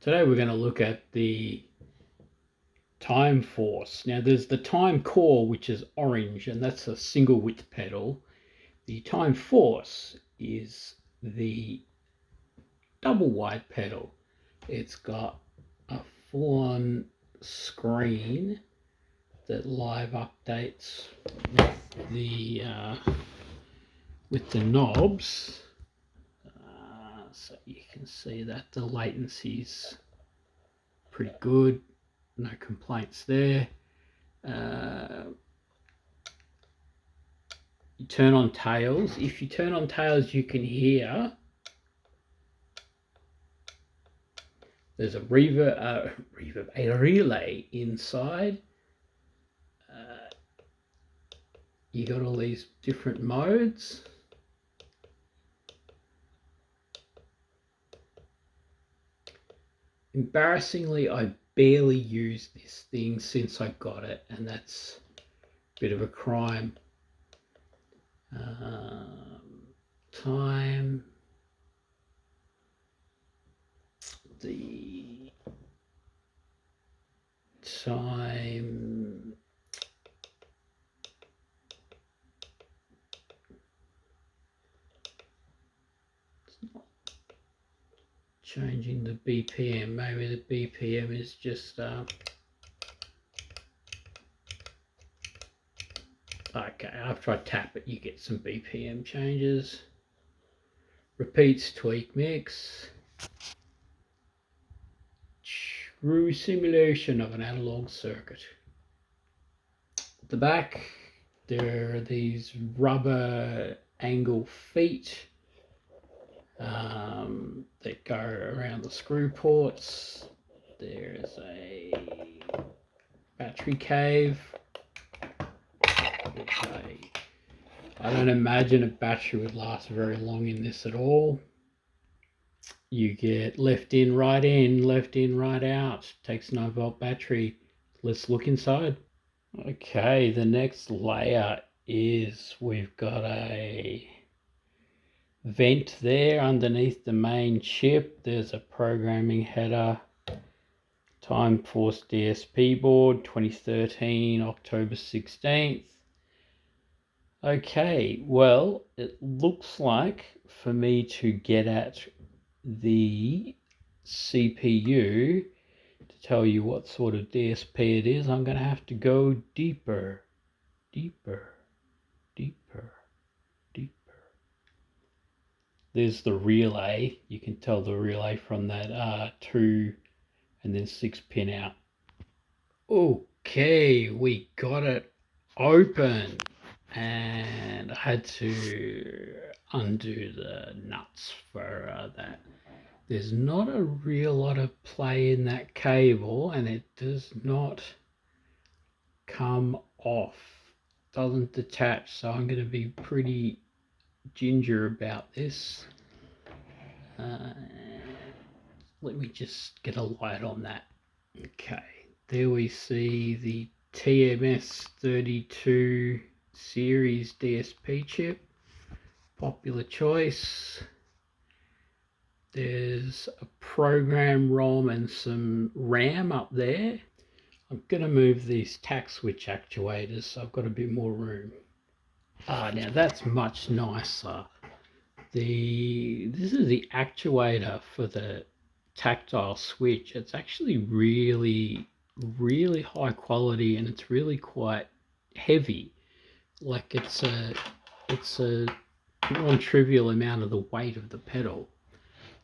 Today we're going to look at the time force. Now there's the time core, which is orange, and that's a single width pedal. The time force is the double wide pedal. It's got a full-on screen that live updates with the knobs. So you can see that the latency's pretty good, no complaints there. You turn on tails. If you turn on tails, you can hear there's a relay inside. You got all these different modes. Embarrassingly, I barely used this thing since I got it, and that's a bit of a crime. Time. The time. It's not changing the BPM. Maybe the BPM is just okay. After I tap it, you get some BPM changes. Repeats, tweak, mix. True simulation of an analog circuit. At the back, there are these rubber angle feet that go around the screw ports. There's a battery cave, which I don't imagine a battery would last very long in this at all. You get left in, right out. Takes 9-volt battery. Let's look inside. Okay, the next layer is we've got a vent there underneath the main chip. There's a programming header. Time Force DSP board, 2013, October 16th. Okay, well, it looks like for me to get at the CPU to tell you what sort of DSP it is, I'm going to have to go deeper. There's the relay. You can tell the relay from that 2 and then 6 pin out. Okay, we got it open, and I had to undo the nuts for that. There's not a real lot of play in that cable, and it does not come off, doesn't detach, so I'm going to be pretty ginger about this. Let me just get a light on that. Okay, there we see the TMS32 series DSP chip, popular choice. There's a program ROM and some RAM up there. I'm going to move these tack switch actuators so I've got a bit more room. Now that's much nicer. This is the actuator for the tactile switch. It's actually really high quality, and it's really quite heavy. Like it's a non-trivial amount of the weight of the pedal.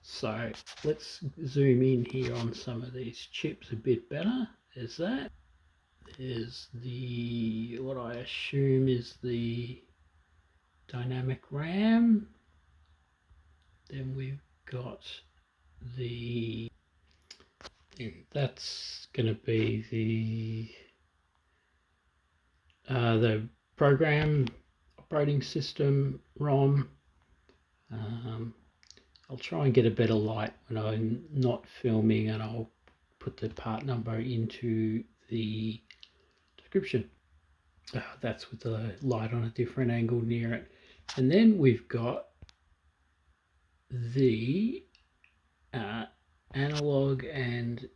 So let's zoom in here on some of these chips a bit better. There's that. There's the, what I assume is the dynamic RAM. Then we've got that's going to be the program operating system ROM. I'll try and get a better light when I'm not filming, and I'll put the part number into the description. That's with the light on a different angle near it. And then we've got the analog and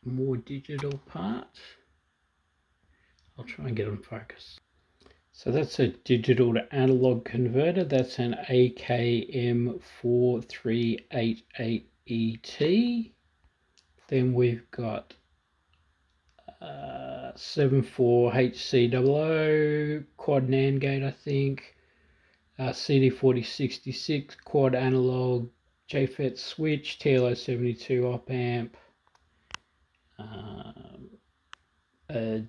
more digital part. I'll try and get on focus. So that's a digital to analog converter. That's an AKM4388ET. Then we've got 74HC00 quad NAND gate, I think. CD4066 quad analog JFET switch, TLO72 op amp. A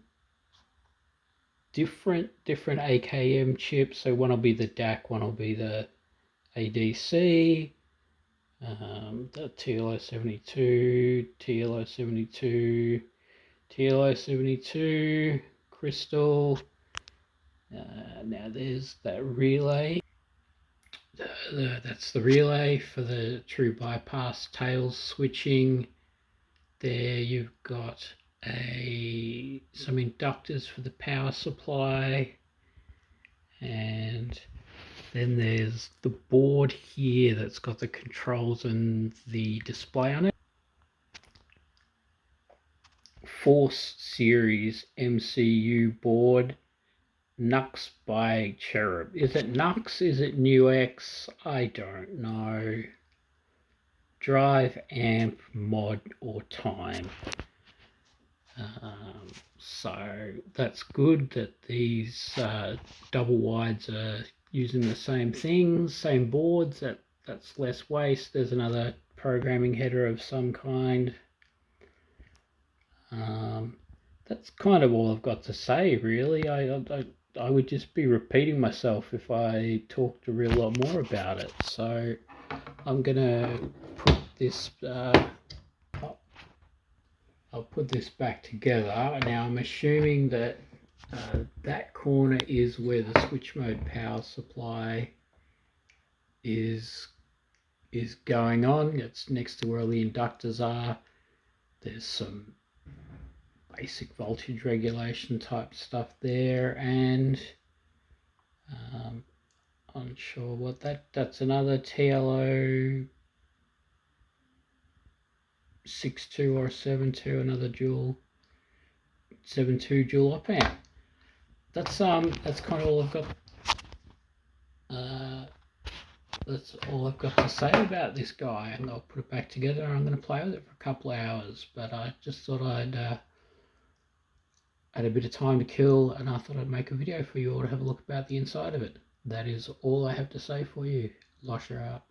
different AKM chips. So one will be the DAC, one will be the ADC. The TLO72, TLO72, TLO72 crystal. Now there's that relay. That's the relay for the true bypass tails switching. There you've got some inductors for the power supply, and then there's the board here that's got the controls and the display on it. Force series MCU board, NUX by Cherub. Is it NUX? Is it NUX? I don't know. Drive, amp, mod, or time. So that's good that these double wides are using the same things, same boards. That's less waste. There's another programming header of some kind. That's kind of all I've got to say, really. I would just be repeating myself if I talked a real lot more about it. So I'm gonna put this. I'll put this back together. Now I'm assuming that that corner is where the switch mode power supply is going on. It's next to where all the inductors are. There's some basic voltage regulation type stuff there, and unsure what that's another TLO 62 or 72, another dual 72 dual op amp. That's kind of all I've got. That's all I've got to say about this guy, and I'll put it back together. I'm going to play with it for a couple of hours, but I just thought I'd had a bit of time to kill, and I thought I'd make a video for you all to have a look about the inside of it. That is all I have to say for you. Loscha out.